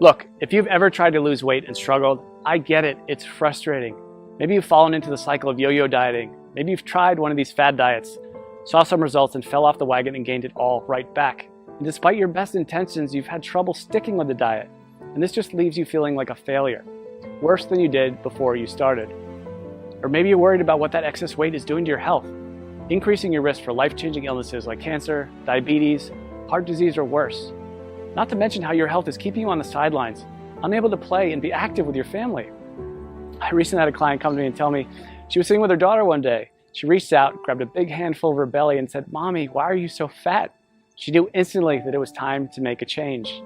Look, if you've ever tried to lose weight and struggled, I get it, it's frustrating. Maybe you've fallen into the cycle of yo-yo dieting. Maybe you've tried one of these fad diets, saw some results and fell off the wagon and gained it all right back. And despite your best intentions, you've had trouble sticking with the diet. And this just leaves you feeling like a failure, worse than you did before you started. Or maybe you're worried about what that excess weight is doing to your health, increasing your risk for life-changing illnesses like cancer, diabetes, heart disease, or worse. Not to mention how your health is keeping you on the sidelines, unable to play and be active with your family. I recently had a client come to me and tell me she was sitting with her daughter one day. She reached out, grabbed a big handful of her belly and said, "Mommy, why are you so fat?" She knew instantly that it was time to make a change.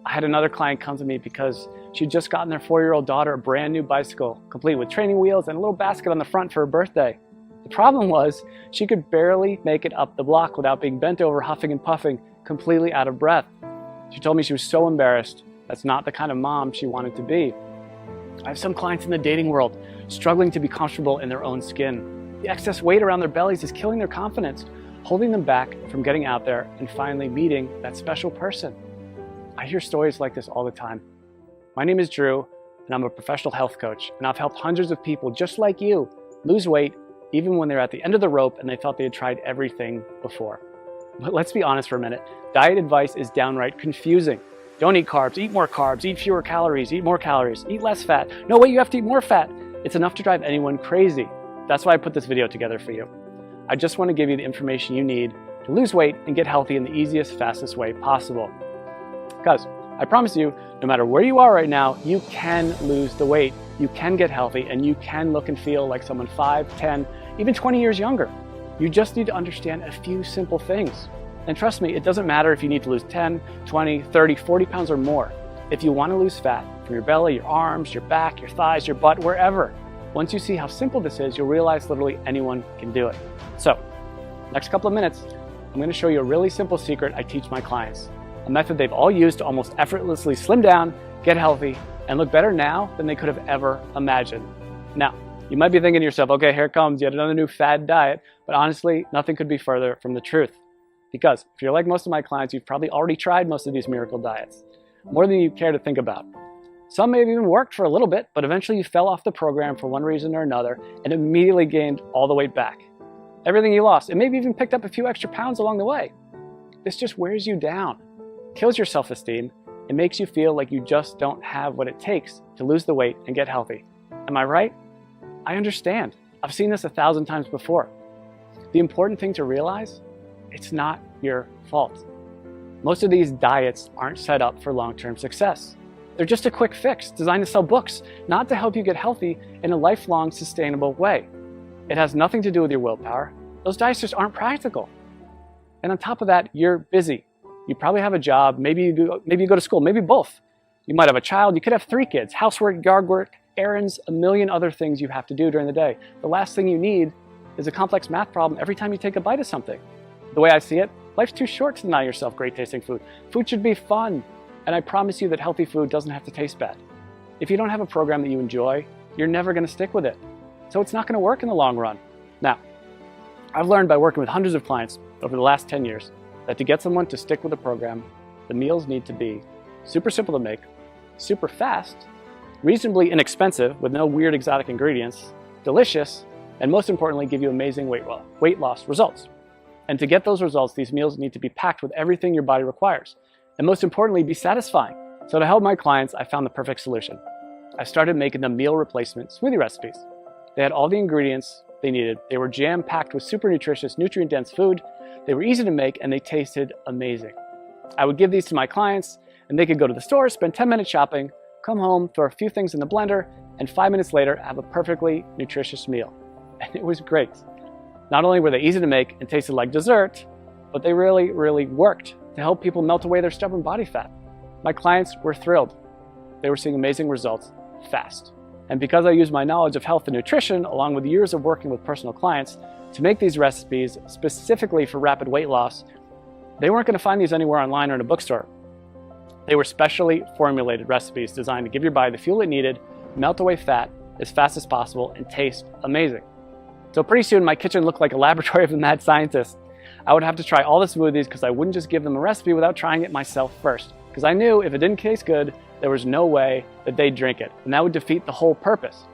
I had another client come to me because she'd just gotten their 4-year-old daughter a brand new bicycle, complete with training wheels and a little basket on the front for her birthday. The problem was she could barely make it up the block without being bent over, huffing and puffing, completely out of breath. She told me she was so embarrassed. That's not the kind of mom she wanted to be. I have some clients in the dating world struggling to be comfortable in their own skin. The excess weight around their bellies is killing their confidence, holding them back from getting out there and finally meeting that special person. I hear stories like this all the time. My name is Drew, and I'm a professional health coach, and I've helped hundreds of people just like you lose weight even when they're at the end of the rope and they thought they had tried everything before. But let's be honest for a minute. Diet advice is downright confusing. Don't eat carbs, eat more carbs, eat fewer calories, eat more calories, eat less fat. No, wait, you have to eat more fat. It's enough to drive anyone crazy. That's why I put this video together for you. I just want to give you the information you need to lose weight and get healthy in the easiest, fastest way possible. Because I promise you, no matter where you are right now, you can lose the weight, you can get healthy, and you can look and feel like someone 5, 10, even 20 years younger. You just need to understand a few simple things. And trust me, it doesn't matter if you need to lose 10, 20, 30, 40 pounds or more. If you want to lose fat from your belly, your arms, your back, your thighs, your butt, wherever, once you see how simple this is, you'll realize literally anyone can do it. So, next couple of minutes, I'm going to show you a really simple secret I teach my clients. A method they've all used to almost effortlessly slim down, get healthy, and look better now than they could have ever imagined. Now, you might be thinking to yourself, okay, here comes yet another new fad diet, but honestly, nothing could be further from the truth. Because if you're like most of my clients, you've probably already tried most of these miracle diets, more than you care to think about. Some may have even worked for a little bit, but eventually you fell off the program for one reason or another and immediately gained all the weight back. Everything you lost, and maybe even picked up a few extra pounds along the way. This just wears you down, kills your self-esteem, and makes you feel like you just don't have what it takes to lose the weight and get healthy. Am I right? I understand. I've seen this 1,000 times before. The important thing to realize, it's not your fault. Most of these diets aren't set up for long-term success. They're just a quick fix designed to sell books, not to help you get healthy in a lifelong, sustainable way. It has nothing to do with your willpower. Those diets just aren't practical. And on top of that, you're busy. You probably have a job, maybe you go to school, maybe both. You might have a child, you could have 3 kids, housework, yard work, errands, a million other things you have to do during the day. The last thing you need is a complex math problem every time you take a bite of something. The way I see it, life's too short to deny yourself great tasting food. Food should be fun, and I promise you that healthy food doesn't have to taste bad. If you don't have a program that you enjoy, you're never going to stick with it. So it's not going to work in the long run. Now, I've learned by working with hundreds of clients over the last 10 years that to get someone to stick with a program, the meals need to be super simple to make, super fast, reasonably inexpensive with no weird exotic ingredients, delicious, and most importantly, give you amazing weight loss results. And to get those results, these meals need to be packed with everything your body requires. And most importantly, be satisfying. So to help my clients, I found the perfect solution. I started making them meal replacement smoothie recipes. They had all the ingredients they needed. They were jam-packed with super nutritious, nutrient-dense food. They were easy to make, and they tasted amazing. I would give these to my clients, and they could go to the store, spend 10 minutes shopping, come home, throw a few things in the blender, and 5 minutes later, have a perfectly nutritious meal. And it was great. Not only were they easy to make and tasted like dessert, but they really, really worked to help people melt away their stubborn body fat. My clients were thrilled. They were seeing amazing results fast. And because I use my knowledge of health and nutrition, along with years of working with personal clients, to make these recipes specifically for rapid weight loss, they weren't going to find these anywhere online or in a bookstore. They were specially formulated recipes designed to give your body the fuel it needed, melt away fat as fast as possible, and taste amazing. So pretty soon my kitchen looked like a laboratory of a mad scientist. I would have to try all the smoothies because I wouldn't just give them a recipe without trying it myself first. because I knew if it didn't taste good, there was no way that they'd drink it, and that would defeat the whole purpose.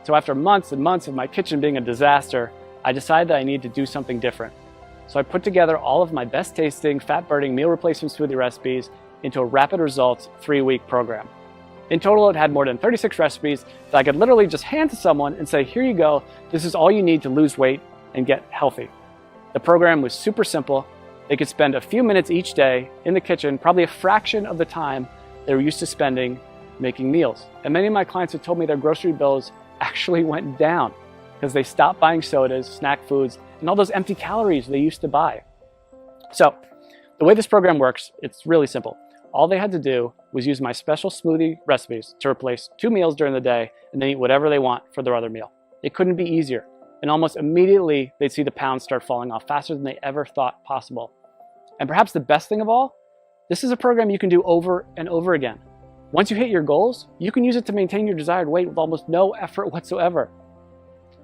So after months and months of my kitchen being a disaster, I decided that I needed to do something different. So I put together all of my best tasting, fat-burning meal replacement smoothie recipes into a rapid results 3-week program. In total, it had more than 36 recipes that I could literally just hand to someone and say, here you go, this is all you need to lose weight and get healthy. The program was super simple. They could spend a few minutes each day in the kitchen, probably a fraction of the time they were used to spending making meals. And many of my clients have told me their grocery bills actually went down because they stopped buying sodas, snack foods, and all those empty calories they used to buy. So the way this program works, it's really simple. All they had to do was use my special smoothie recipes to replace 2 meals during the day and then eat whatever they want for their other meal. It couldn't be easier. And almost immediately, they'd see the pounds start falling off faster than they ever thought possible. And perhaps the best thing of all, this is a program you can do over and over again. Once you hit your goals, you can use it to maintain your desired weight with almost no effort whatsoever.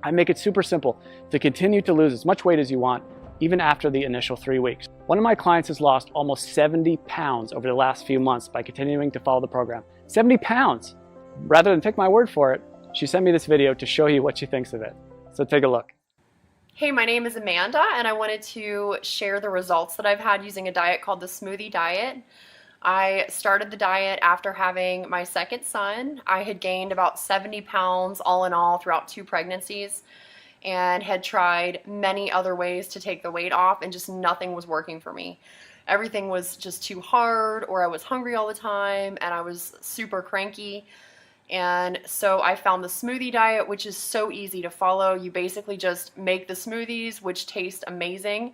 I make it super simple to continue to lose as much weight as you want, even after the initial 3 weeks. One of my clients has lost almost 70 pounds over the last few months by continuing to follow the program. 70 pounds! Rather than take my word for it, she sent me this video to show you what she thinks of it. So take a look. Hey, my name is Amanda, and I wanted to share the results that I've had using a diet called the Smoothie Diet. I started the diet after having my second son. I had gained about 70 pounds all in all throughout 2 pregnancies and had tried many other ways to take the weight off, and just nothing was working for me. Everything was just too hard, or I was hungry all the time and I was super cranky. And so I found the Smoothie Diet, which is so easy to follow. You basically just make the smoothies, which taste amazing.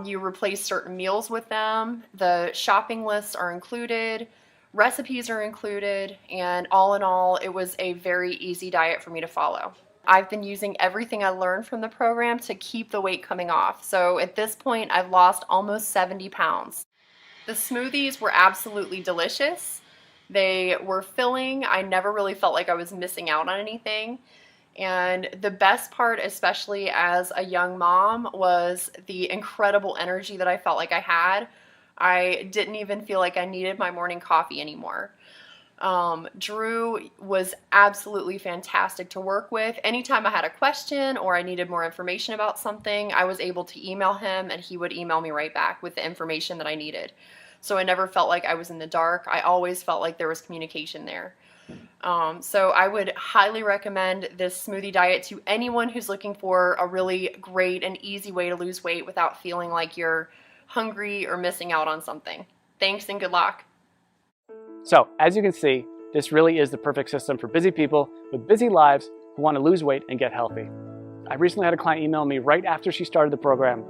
You replace certain meals with them. The shopping lists are included, recipes are included, and all in all, it was a very easy diet for me to follow. I've been using everything I learned from the program to keep the weight coming off. So at this point, I've lost almost 70 pounds. The smoothies were absolutely delicious. They were filling. I never really felt like I was missing out on anything. And the best part, especially as a young mom, was the incredible energy that I felt like I had. I didn't even feel like I needed my morning coffee anymore. Drew was absolutely fantastic to work with. Anytime I had a question or I needed more information about something, I was able to email him and he would email me right back with the information that I needed. So I never felt like I was in the dark. I always felt like there was communication there. So I would highly recommend this Smoothie Diet to anyone who's looking for a really great and easy way to lose weight without feeling like you're hungry or missing out on something. Thanks and good luck. So as you can see, this really is the perfect system for busy people with busy lives who want to lose weight and get healthy. I recently had a client email me right after she started the program.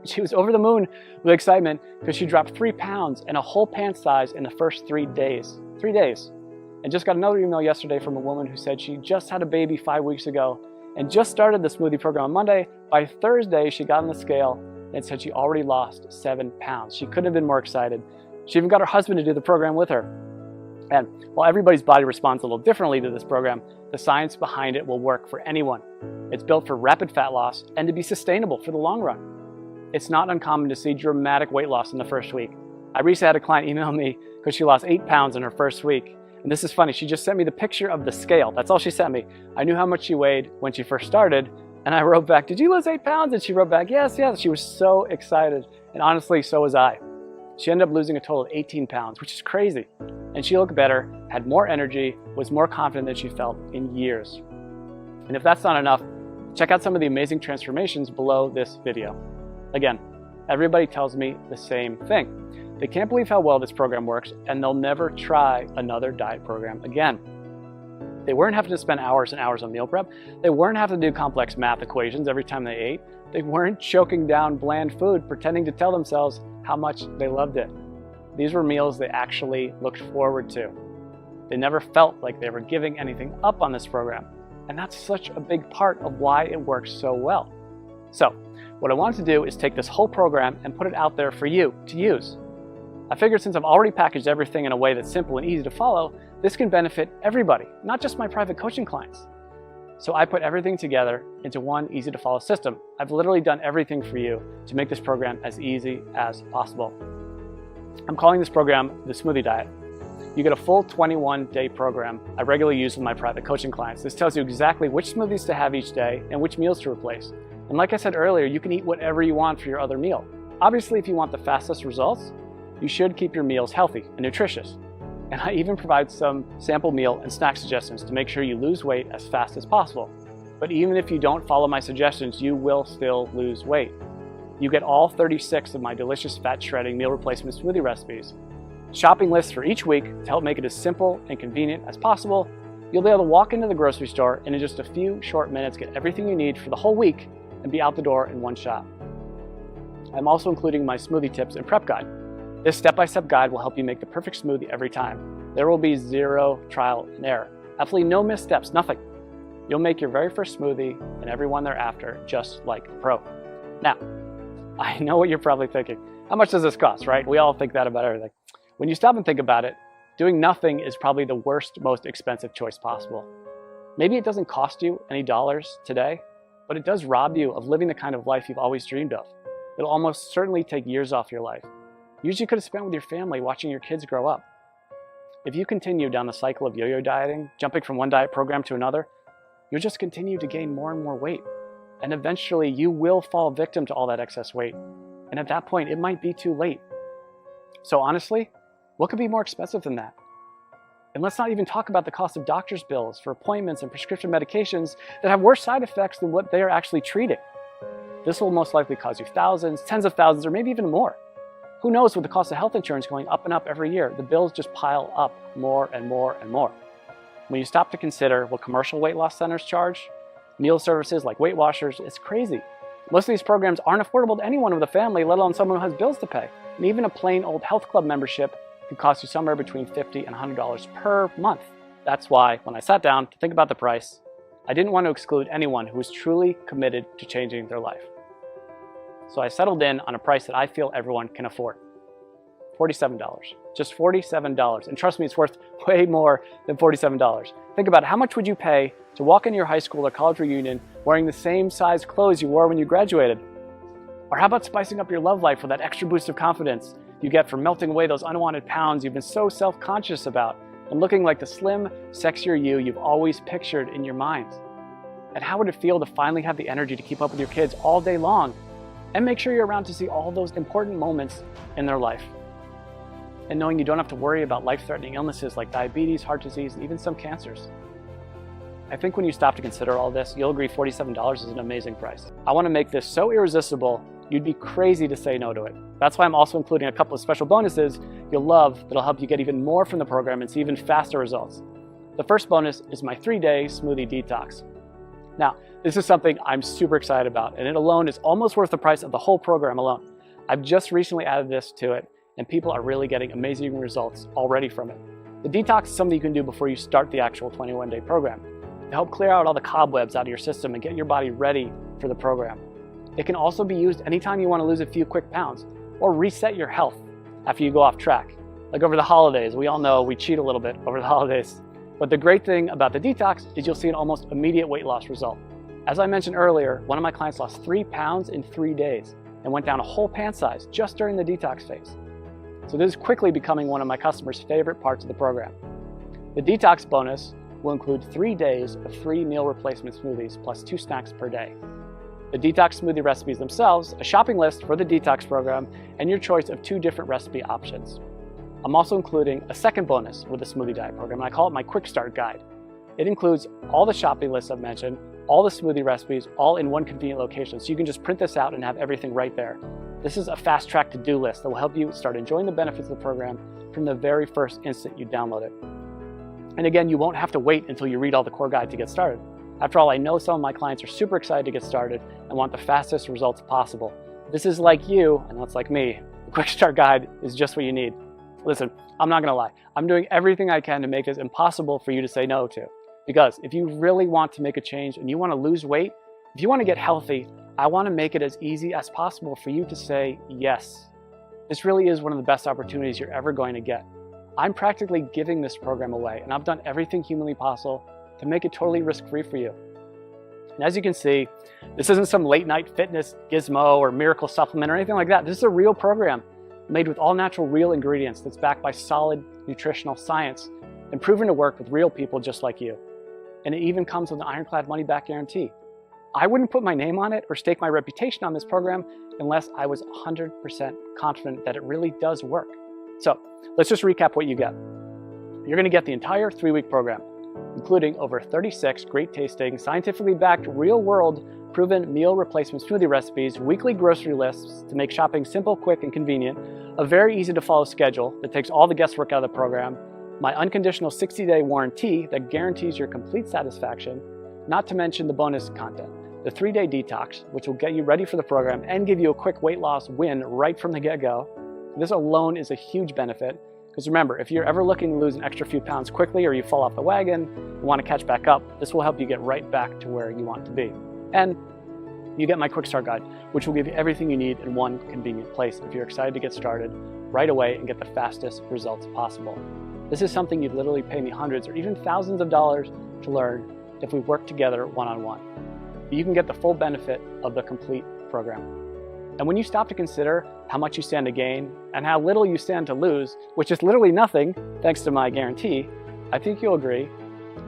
She was over the moon with excitement because she dropped 3 pounds and a whole pant size in the first 3 days. 3 days. And just got another email yesterday from a woman who said she just had a baby 5 weeks ago and just started the smoothie program on Monday. By Thursday, she got on the scale and said she already lost 7 pounds. She couldn't have been more excited. She even got her husband to do the program with her. And while everybody's body responds a little differently to this program, the science behind it will work for anyone. It's built for rapid fat loss and to be sustainable for the long run. It's not uncommon to see dramatic weight loss in the first week. I recently had a client email me because she lost 8 pounds in her first week. And this is funny, she just sent me the picture of the scale. That's all she sent me. I knew how much she weighed when she first started, and I wrote back, "Did you lose 8 pounds?" And she wrote back, "Yes, yes." She was so excited. And honestly, so was I. She ended up losing a total of 18 pounds, which is crazy. And she looked better, had more energy, was more confident than she felt in years. And if that's not enough, check out some of the amazing transformations below this video. Again, everybody tells me the same thing. They can't believe how well this program works, and they'll never try another diet program again. They weren't having to spend hours and hours on meal prep. They weren't having to do complex math equations every time they ate. They weren't choking down bland food, pretending to tell themselves how much they loved it. These were meals they actually looked forward to. They never felt like they were giving anything up on this program. And that's such a big part of why it works so well. So, what I wanted to do is take this whole program and put it out there for you to use. I figured since I've already packaged everything in a way that's simple and easy to follow, this can benefit everybody, not just my private coaching clients. So I put everything together into one easy to follow system. I've literally done everything for you to make this program as easy as possible. I'm calling this program the Smoothie Diet. You get a full 21-day program I regularly use with my private coaching clients. This tells you exactly which smoothies to have each day and which meals to replace. And like I said earlier, you can eat whatever you want for your other meal. Obviously, if you want the fastest results, you should keep your meals healthy and nutritious. And I even provide some sample meal and snack suggestions to make sure you lose weight as fast as possible. But even if you don't follow my suggestions, you will still lose weight. You get all 36 of my delicious fat shredding meal replacement smoothie recipes. Shopping lists for each week to help make it as simple and convenient as possible. You'll be able to walk into the grocery store and in just a few short minutes get everything you need for the whole week and be out the door in one shot. I'm also including my smoothie tips and prep guide. This step-by-step guide will help you make the perfect smoothie every time. There will be zero trial and error. Absolutely no missteps, nothing. You'll make your very first smoothie and every one thereafter just like a pro. Now, I know what you're probably thinking. How much does this cost, right? We all think that about everything. When you stop and think about it, doing nothing is probably the worst, most expensive choice possible. Maybe it doesn't cost you any dollars today, but it does rob you of living the kind of life you've always dreamed of. It'll almost certainly take years off your life. Years you could have spent with your family watching your kids grow up. If you continue down the cycle of yo-yo dieting, jumping from one diet program to another, you'll just continue to gain more and more weight. And eventually you will fall victim to all that excess weight. And at that point, it might be too late. So honestly, what could be more expensive than that? And let's not even talk about the cost of doctor's bills for appointments and prescription medications that have worse side effects than what they are actually treating. This will most likely cost you thousands, tens of thousands, or maybe even more. Who knows, with the cost of health insurance going up and up every year, the bills just pile up more and more and more. When you stop to consider what commercial weight loss centers charge, meal services like Weight Watchers, it's crazy. Most of these programs aren't affordable to anyone with a family, let alone someone who has bills to pay. And even a plain old health club membership can cost you somewhere between $50 and $100 per month. That's why, when I sat down to think about the price, I didn't want to exclude anyone who was truly committed to changing their life. So I settled in on a price that I feel everyone can afford. $47. Just $47. And trust me, it's worth way more than $47. Think about it. How much would you pay to walk into your high school or college reunion wearing the same size clothes you wore when you graduated? Or how about spicing up your love life with that extra boost of confidence you get from melting away those unwanted pounds you've been so self-conscious about and looking like the slim, sexier you've always pictured in your mind? And how would it feel to finally have the energy to keep up with your kids all day long and make sure you're around to see all those important moments in their life? And knowing you don't have to worry about life-threatening illnesses like diabetes, heart disease, and even some cancers. I think when you stop to consider all this, you'll agree $47 is an amazing price. I want to make this so irresistible, you'd be crazy to say no to it. That's why I'm also including a couple of special bonuses you'll love that'll help you get even more from the program and see even faster results. The first bonus is my 3-day smoothie detox. Now, this is something I'm super excited about, and it alone is almost worth the price of the whole program alone. I've just recently added this to it, and people are really getting amazing results already from it. The detox is something you can do before you start the actual 21-day program to help clear out all the cobwebs out of your system and get your body ready for the program. It can also be used anytime you want to lose a few quick pounds or reset your health after you go off track. Like over the holidays, we all know we cheat a little bit over the holidays. But the great thing about the detox is you'll see an almost immediate weight loss result. As I mentioned earlier, one of my clients lost 3 pounds in 3 days and went down a whole pant size just during the detox phase. So this is quickly becoming one of my customers' favorite parts of the program. The detox bonus will include 3 days of free meal replacement smoothies plus 2 snacks per day. The detox smoothie recipes themselves, a shopping list for the detox program, and your choice of 2 different recipe options. I'm also including a second bonus with the Smoothie Diet program, and I call it my quick start guide. It includes all the shopping lists I've mentioned, all the smoothie recipes, all in one convenient location, so you can just print this out and have everything right there. This is a fast track to-do list that will help you start enjoying the benefits of the program from the very first instant you download it. And again, you won't have to wait until you read all the core guide to get started. After all, I know some of my clients are super excited to get started and want the fastest results possible. If this is like you, and that's like me, the quick start guide is just what you need. Listen, I'm not gonna lie. I'm doing everything I can to make this impossible for you to say no to. Because if you really want to make a change and you want to lose weight, if you want to get healthy, I want to make it as easy as possible for you to say yes. This really is one of the best opportunities you're ever going to get. I'm practically giving this program away, and I've done everything humanly possible to make it totally risk-free for you. And as you can see, this isn't some late-night fitness gizmo or miracle supplement or anything like that. This is a real program made with all natural real ingredients that's backed by solid nutritional science and proven to work with real people just like you. And it even comes with an ironclad money-back guarantee. I wouldn't put my name on it or stake my reputation on this program unless I was 100% confident that it really does work. So let's just recap what you get. You're going to get the entire 3-week program, including over 36 great tasting, scientifically backed, real-world, proven meal replacement smoothie recipes, weekly grocery lists to make shopping simple, quick, and convenient, a very easy to follow schedule that takes all the guesswork out of the program, my unconditional 60-day warranty that guarantees your complete satisfaction, not to mention the bonus content, the 3-day detox, which will get you ready for the program and give you a quick weight loss win right from the get-go. This alone is a huge benefit, because remember, if you're ever looking to lose an extra few pounds quickly or you fall off the wagon and want to catch back up, this will help you get right back to where you want to be. And you get my quick start guide, which will give you everything you need in one convenient place if you're excited to get started right away and get the fastest results possible. This is something you'd literally pay me hundreds or even thousands of dollars to learn if we work together one-on-one. You can get the full benefit of the complete program. And when you stop to consider how much you stand to gain and how little you stand to lose, which is literally nothing thanks to my guarantee, I think you'll agree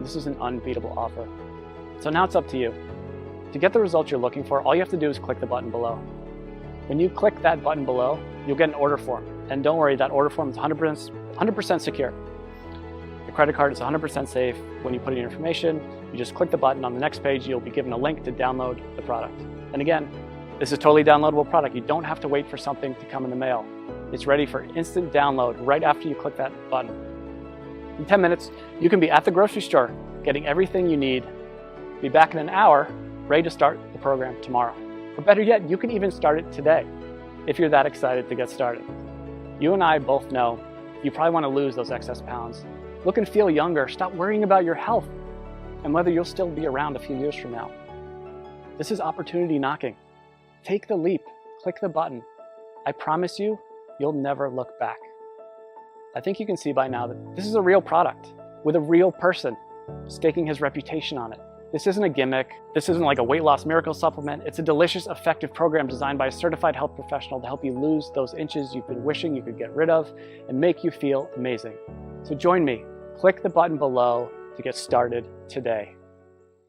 this is an unbeatable offer. So now it's up to you. To get the results you're looking for, all you have to do is click the button below. When you click that button below, you'll get an order form. And don't worry, that order form is 100% secure. Your credit card is 100% safe. When you put in your information, you just click the button. On the next page, you'll be given a link to download the product. And again, this is a totally downloadable product. You don't have to wait for something to come in the mail. It's ready for instant download right after you click that button. In 10 minutes, you can be at the grocery store, getting everything you need. Be back in an hour, ready to start the program tomorrow. Or better yet, you can even start it today, if you're that excited to get started. You and I both know you probably want to lose those excess pounds. Look and feel younger. Stop worrying about your health and whether you'll still be around a few years from now. This is opportunity knocking. Take the leap. Click the button. I promise you, you'll never look back. I think you can see by now that this is a real product with a real person staking his reputation on it. This isn't a gimmick. This isn't like a weight loss miracle supplement. It's a delicious, effective program designed by a certified health professional to help you lose those inches you've been wishing you could get rid of and make you feel amazing. So join me. Click the button below to get started today.